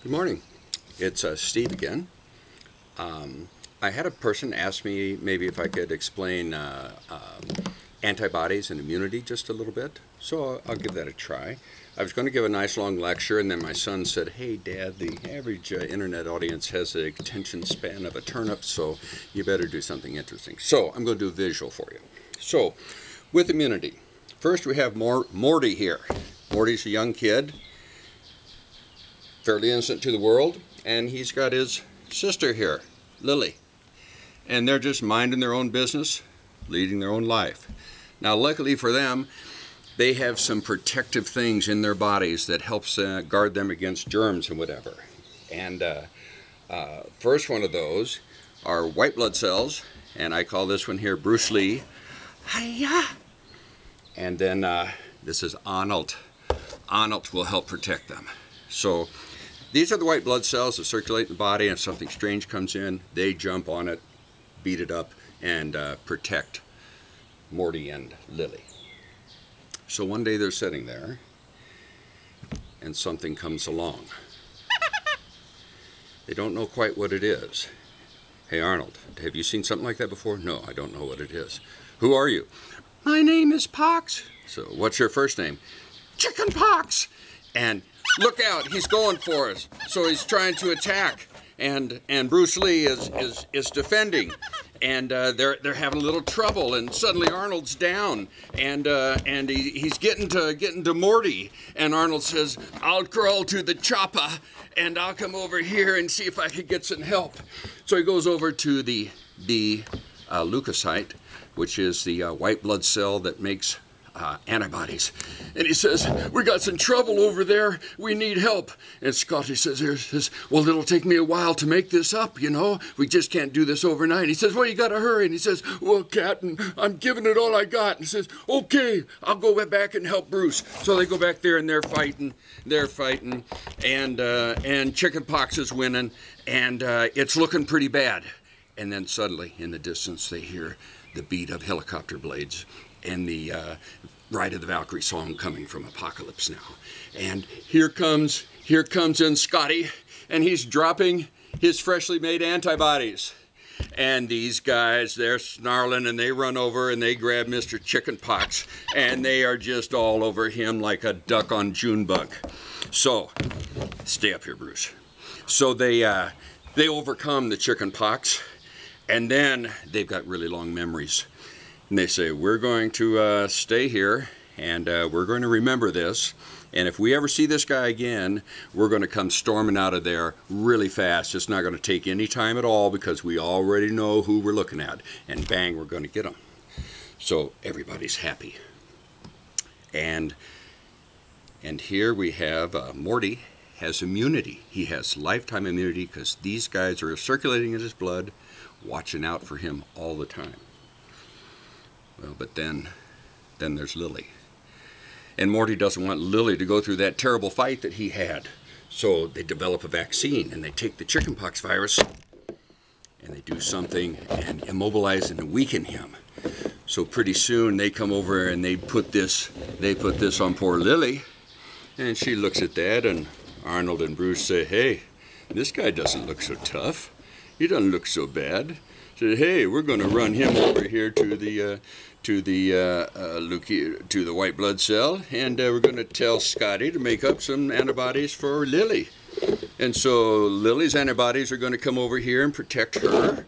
Good morning. It's Steve again. I had a person ask me maybe if I could explain antibodies and immunity just a little bit, so I'll give that a try. I was going to give a nice long lecture, and then my son said, "Hey Dad, the average internet audience has the attention span of a turnip, so you better do something interesting." So I'm going to do a visual for you. So with immunity, first we have Morty here. Morty's a young kid, fairly innocent to the world, and he's got his sister here, Lily, and they're just minding their own business, leading their own life. Now luckily for them, they have some protective things in their bodies that helps guard them against germs and whatever. And first one of those are white blood cells, and I call this one here Bruce Lee. Hiya! And then this is Arhnalt. Arhnalt will help protect them. So these are the white blood cells that circulate in the body, and if something strange comes in, they jump on it, beat it up, and protect Morty and Lily. So one day they're sitting there, and something comes along. They don't know quite what it is. "Hey Arnold, have you seen something like that before?" "No, I don't know what it is." "Who are you?" "My name is Pox." "So what's your first name?" "Chicken Pox." And look out, he's going for us. So he's trying to attack, and Bruce Lee is defending, and they're having a little trouble, and suddenly Arnold's down, and he's getting to Morty, and Arnold says, "I'll crawl to the choppa, and I'll come over here and see if I could get some help." So he goes over to the leukocyte, which is the white blood cell that makes antibodies, and he says, "We got some trouble over there, we need help." And Scotty says, "Well, it'll take me a while to make this up, you know, we just can't do this overnight." He says, "Well, you gotta hurry." And he says, "Well, Captain, I'm giving it all I got." And he says, "Okay, I'll go back and help Bruce." So they go back there and they're fighting, and chickenpox is winning, and it's looking pretty bad. And then suddenly in the distance they hear the beat of helicopter blades and the Ride of the Valkyrie song coming from Apocalypse Now. And here comes in Scotty, and he's dropping his freshly made antibodies. And these guys, they're snarling, and they run over and they grab Mr. Chickenpox, and they are just all over him like a duck on Junebug. So, stay up here, Bruce. So they overcome the chickenpox, and then they've got really long memories. And they say, "We're going to stay here, and we're going to remember this. And if we ever see this guy again, we're going to come storming out of there really fast. It's not going to take any time at all because we already know who we're looking at. And bang, we're going to get him." So everybody's happy. And here we have Morty has immunity. He has lifetime immunity because these guys are circulating in his blood, watching out for him all the time. Well, but then there's Lily. And Morty doesn't want Lily to go through that terrible fight that he had. So they develop a vaccine, and they take the chickenpox virus, and they do something and immobilize and weaken him. So pretty soon they come over and they put this on poor Lily, and she looks at that, and Arnold and Bruce say, "Hey, this guy doesn't look so tough. He doesn't look so bad." Said, "Hey, we're going to run him over here to the white blood cell, and we're going to tell Scotty to make up some antibodies for Lily." And so Lily's antibodies are going to come over here and protect her,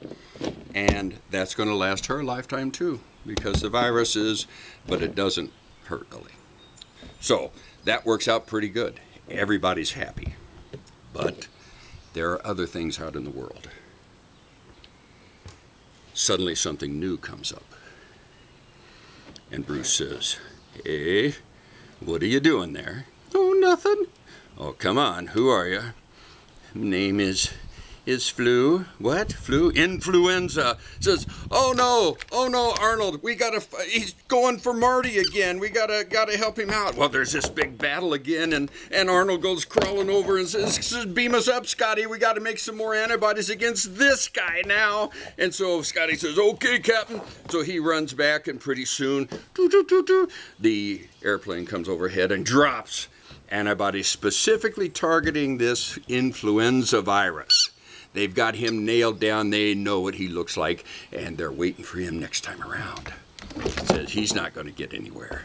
and that's going to last her a lifetime too, because the virus but it doesn't hurt Lily. So that works out pretty good. Everybody's happy. But there are other things out in the world. Suddenly something new comes up. And Bruce says, "Hey, what are you doing there?" "Oh, nothing." "Oh, come on, who are you?" "Name is Flu." "What? Flu? Influenza." Says, oh no, Arnold, he's going for Marty again. We gotta help him out." Well, there's this big battle again, and Arnold goes crawling over and says, "Beam us up, Scotty. We gotta make some more antibodies against this guy now." And so Scotty says, "Okay, Captain." So he runs back, and pretty soon, the airplane comes overhead and drops. Antibodies specifically targeting this influenza virus. They've got him nailed down. They know what he looks like, and they're waiting for him next time around. Says he's not going to get anywhere.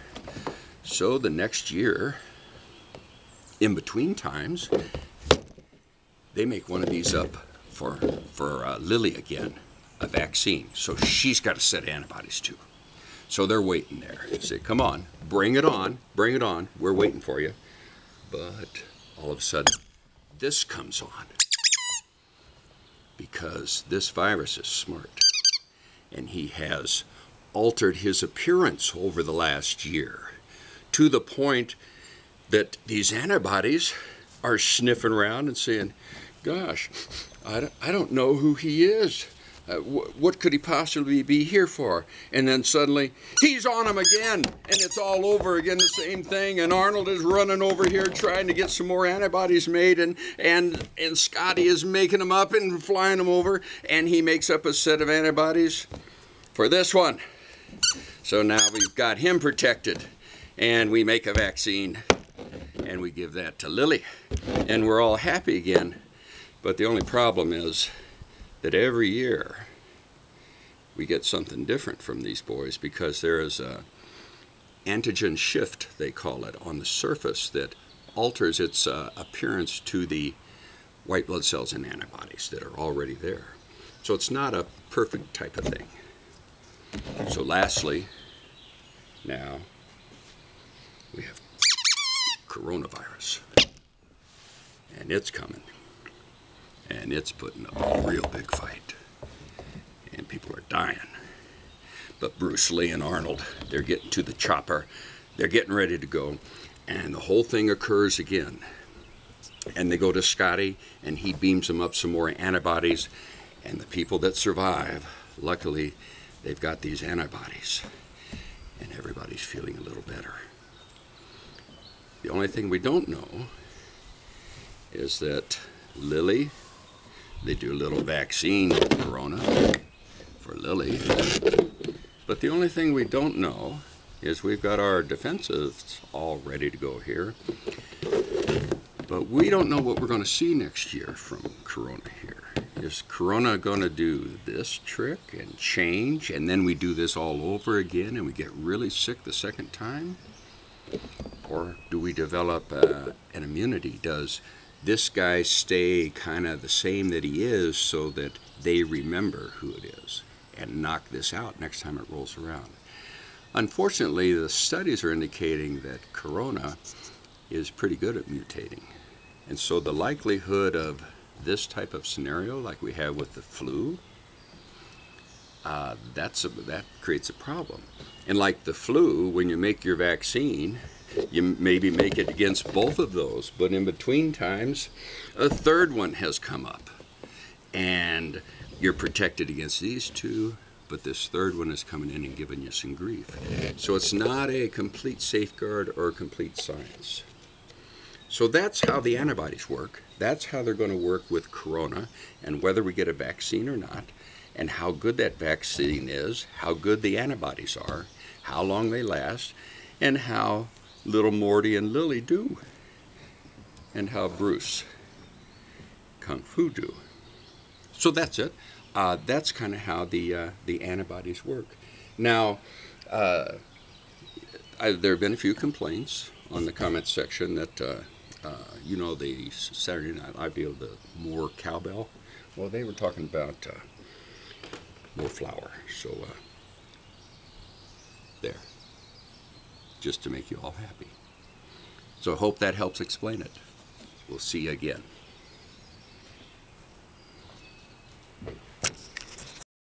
So the next year, in between times, they make one of these up for Lily again, a vaccine. So she's got a set of antibodies too. So they're waiting there. They say, come on, bring it on, bring it on. We're waiting for you. But all of a sudden, this comes on. Because this virus is smart. And he has altered his appearance over the last year to the point that these antibodies are sniffing around and saying, gosh, I don't know who he is. What could he possibly be here for? And then suddenly, he's on him again, and it's all over again, the same thing, and Arnold is running over here trying to get some more antibodies made, and Sqeaky is making them up and flying them over, and he makes up a set of antibodies for this one. So now we've got him protected, and we make a vaccine, and we give that to Lily, and we're all happy again. But the only problem is that every year we get something different from these boys, because there is a antigen shift, they call it, on the surface that alters its appearance to the white blood cells and antibodies that are already there. So it's not a perfect type of thing. So lastly, now we have coronavirus, and it's coming. And it's putting up a real big fight. And people are dying. But Bruce Lee and Arnold, they're getting to the chopper. They're getting ready to go. And the whole thing occurs again. And they go to Sqeaky, and he beams them up some more antibodies. And the people that survive, luckily, they've got these antibodies. And everybody's feeling a little better. The only thing we don't know is that Lily, they do a little vaccine with corona for Lily. But the only thing we don't know is we've got our defensives all ready to go here. But we don't know what we're going to see next year from corona here. Is corona going to do this trick and change, and then we do this all over again and we get really sick the second time? Or do we develop an immunity? Does this guy stay kind of the same that he is so that they remember who it is and knock this out next time it rolls around? Unfortunately, the studies are indicating that corona is pretty good at mutating. And so the likelihood of this type of scenario, like we have with the flu, that creates a problem. And like the flu, when you make your vaccine, you maybe make it against both of those, but in between times, a third one has come up. And you're protected against these two, but this third one is coming in and giving you some grief. So it's not a complete safeguard or complete science. So that's how the antibodies work. That's how they're going to work with corona, and whether we get a vaccine or not, and how good that vaccine is, how good the antibodies are, how long they last, and how little Morty and Lily do, and how Bruce Kung Fu do. So that's it. That's kind of how the antibodies work. Now, there have been a few complaints on the comments section that, you know, the Saturday Night Live deal, the more cowbell. Well, they were talking about more flour. So there. Just to make you all happy. So I hope that helps explain it. We'll see you again.